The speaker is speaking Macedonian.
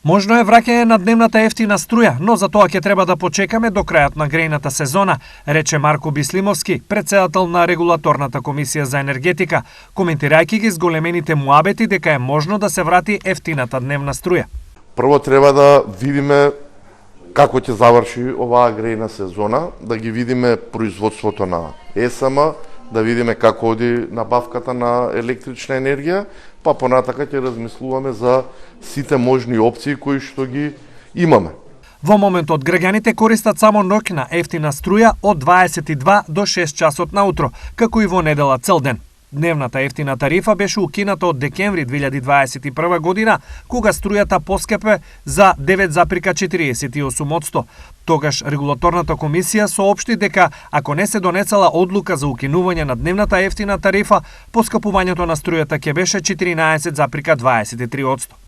Можно е враќање на дневната ефтина струја, но за тоа ќе треба да почекаме до крајот на грејната сезона, рече Марко Бислимовски, председател на Регулаторната комисија за енергетика, коментирајќи ги зголемените муабети дека е можно да се врати ефтината дневна струја. Прво треба да видиме како ќе заврши оваа грејна сезона, да ги видиме производството на ЕСМ, да видиме како оди набавката на електрична енергија, па понатака ќе размислуваме за сите можни опции кои што ги имаме. Во моментот граѓаните користат само ноќна ефтина струја од 22 до 6 часот наутро, како и во недела цел ден. Дневната ефтина тарифа беше укината од декември 2021 година, кога струјата поскепе за 9,48%. Тогаш Регулаторната комисија соопшти дека ако не се донесела одлука за укинување на дневната ефтина тарифа, поскапувањето на струјата ќе беше 14,23%.